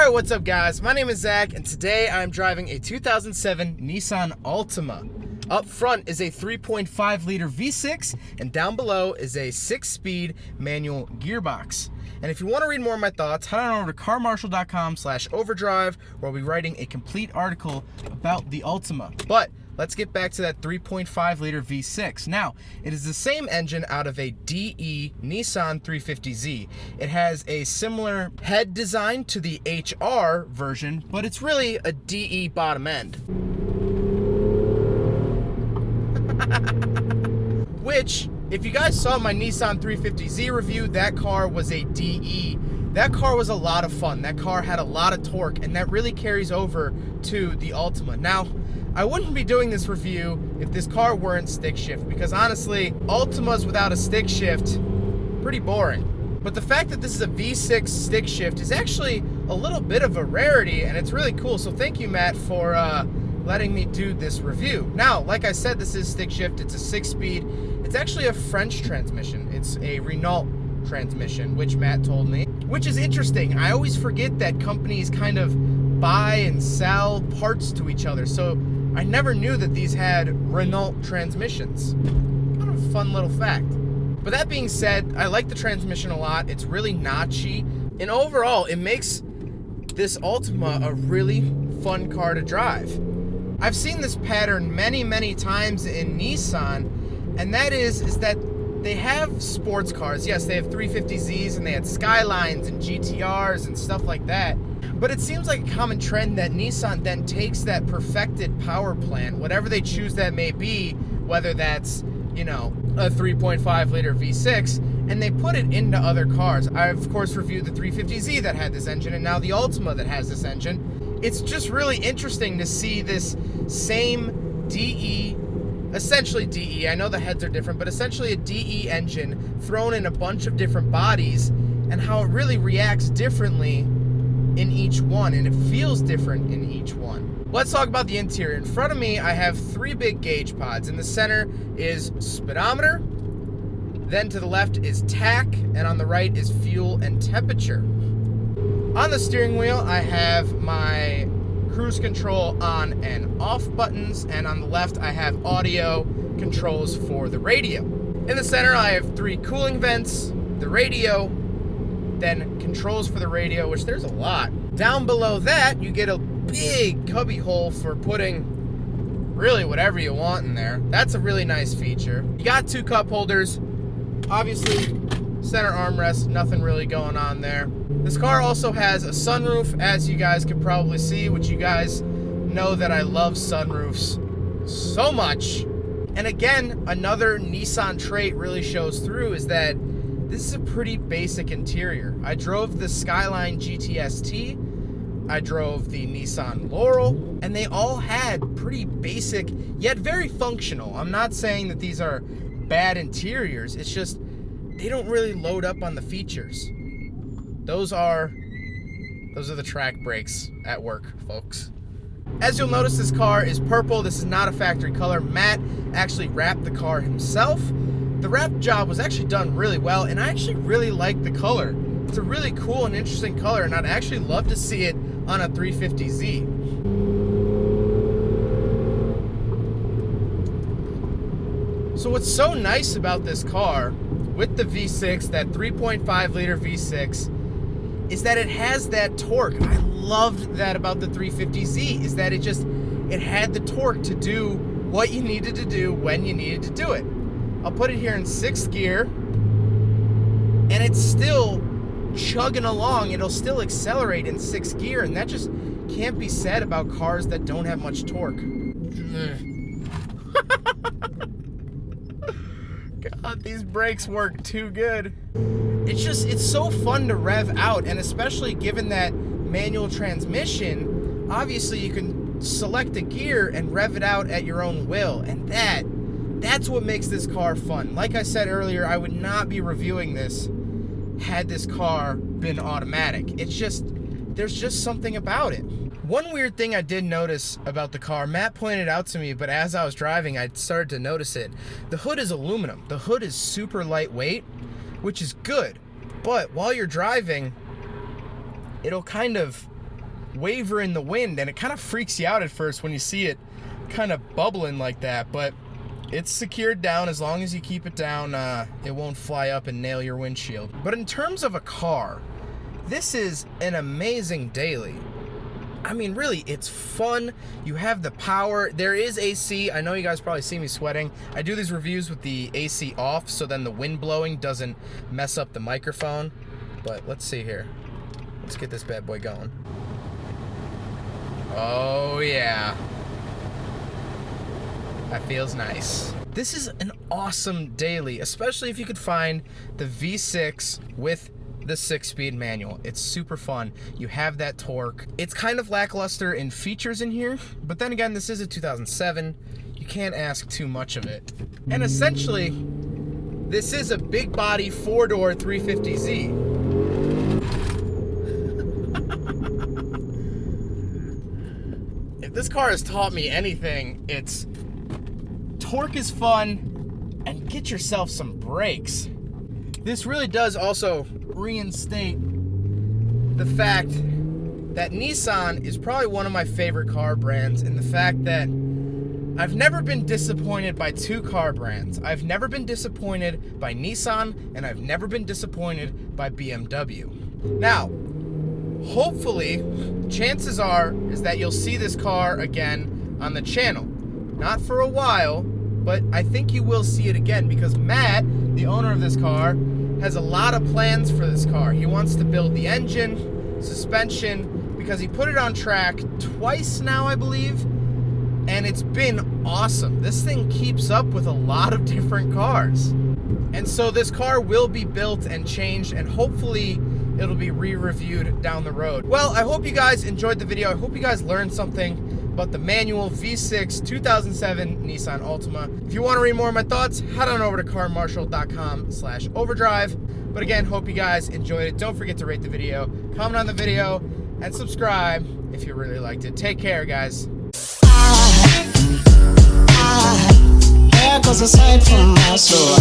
Alright, what's up guys? My name is Zach and today I'm driving a 2007 Nissan Altima. Up front is a 3.5 liter V6 and down below is a 6-speed manual gearbox. And if you want to read more of my thoughts, head on over to carmarshal.com/overdrive where I'll be writing a complete article about the Altima. But let's get back to that 3.5 liter V6. Now, it is the same engine out of a DE Nissan 350Z. It has a similar head design to the HR version, but it's really a DE bottom end. Which, if you guys saw my Nissan 350Z review, that car was a DE. That car was a lot of fun. That car had a lot of torque, and that really carries over to the Altima. Now, I wouldn't be doing this review if this car weren't stick shift, because honestly, Altimas without a stick shift, pretty boring. But the fact that this is a V6 stick shift is actually a little bit of a rarity, and it's really cool. So thank you, Matt, for letting me do this review. Now, like I said, this is stick shift. It's a 6-speed. It's actually a French transmission. It's a Renault transmission, which Matt told me, which is interesting. I always forget that companies kind of buy and sell parts to each other. So I never knew that these had Renault transmissions. Kind of a fun little fact. But that being said, I like the transmission a lot. It's really notchy. And overall, it makes this Altima a really fun car to drive. I've seen this pattern many times in Nissan, and that is that they have sports cars. Yes, they have 350Zs and they had Skylines and GTRs and stuff like that. But it seems like a common trend that Nissan then takes that perfected power plant, whatever they choose that may be, whether that's, you know, a 3.5 liter V6, and they put it into other cars. I've, of course, reviewed the 350Z that had this engine, and now the Altima that has this engine. It's just really interesting to see this same DE, essentially DE, I know the heads are different, but essentially a DE engine thrown in a bunch of different bodies, and how it really reacts differently in each one, and it feels different in each one. Let's talk about the interior. In front of me, I have 3 big gauge pods. In the center is speedometer, then to the left is tach, and on the right is fuel and temperature. On the steering wheel, I have my cruise control on and off buttons, and on the left, I have audio controls for the radio. In the center, I have 3 cooling vents, the radio, then controls for the radio, which there's a lot. Down below that, you get a big cubby hole for putting really whatever you want in there. That's a really nice feature. You got 2 cup holders, obviously center armrest, nothing really going on there. This car also has a sunroof, as you guys can probably see, which you guys know that I love sunroofs so much. And again, another Nissan trait really shows through is that this is a pretty basic interior. I drove the Skyline GTST, I drove the Nissan Laurel, and they all had pretty basic, yet very functional. I'm not saying that these are bad interiors, it's just they don't really load up on the features. Those are the track brakes at work, folks. As you'll notice, this car is purple. This is not a factory color. Matt actually wrapped the car himself. The wrap job was actually done really well, and I actually really like the color. It's a really cool and interesting color, and I'd actually love to see it on a 350Z. So what's so nice about this car with the V6, that 3.5 liter V6, is that it has that torque. I loved that about the 350Z, is that it had the torque to do what you needed to do when you needed to do it. I'll put it here in 6th gear, and it's still chugging along. It'll still accelerate in 6th gear, and that just can't be said about cars that don't have much torque. God, these brakes work too good. It's so fun to rev out, and especially given that manual transmission, obviously you can select a gear and rev it out at your own will, and that's what makes this car fun. Like I said earlier, I would not be reviewing this had this car been automatic. There's just something about it. One weird thing I did notice about the car, Matt pointed out to me, but as I was driving, I started to notice it. The hood is aluminum. The hood is super lightweight, which is good. But while you're driving, it'll kind of waver in the wind, and it kind of freaks you out at first when you see it kind of bubbling like that, but it's secured down. As long as you keep it down, it won't fly up and nail your windshield. But in terms of a car, this is an amazing daily. I mean, really, it's fun. You have the power. There is AC. I know you guys probably see me sweating. I do these reviews with the AC off, so then the wind blowing doesn't mess up the microphone. But let's see here. Let's get this bad boy going. Oh, yeah. That feels nice. This is an awesome daily, especially if you could find the V6 with the 6-speed manual. It's super fun. You have that torque. It's kind of lackluster in features in here, but then again, this is a 2007. You can't ask too much of it. And essentially, this is a big body 4-door 350Z. If this car has taught me anything, it's torque is fun and get yourself some brakes. This really does also reinstate the fact that Nissan is probably one of my favorite car brands, and the fact that I've never been disappointed by two car brands. I've never been disappointed by Nissan, and I've never been disappointed by BMW. Now, hopefully, chances are is that you'll see this car again on the channel. Not for a while, but I think you will see it again, because Matt, the owner of this car, has a lot of plans for this car. He wants to build the engine, suspension, because he put it on track twice now, I believe, and it's been awesome. This thing keeps up with a lot of different cars. And so this car will be built and changed, and hopefully it'll be re-reviewed down the road. Well, I hope you guys enjoyed the video. I hope you guys learned something about the manual V6 2007 Nissan Altima. If you want to read more of my thoughts, head on over to carmarshall.com/overdrive. But again, hope you guys enjoyed it. Don't forget to rate the video, comment on the video, and subscribe if you really liked it. Take care, guys. There goes a sight from my soul.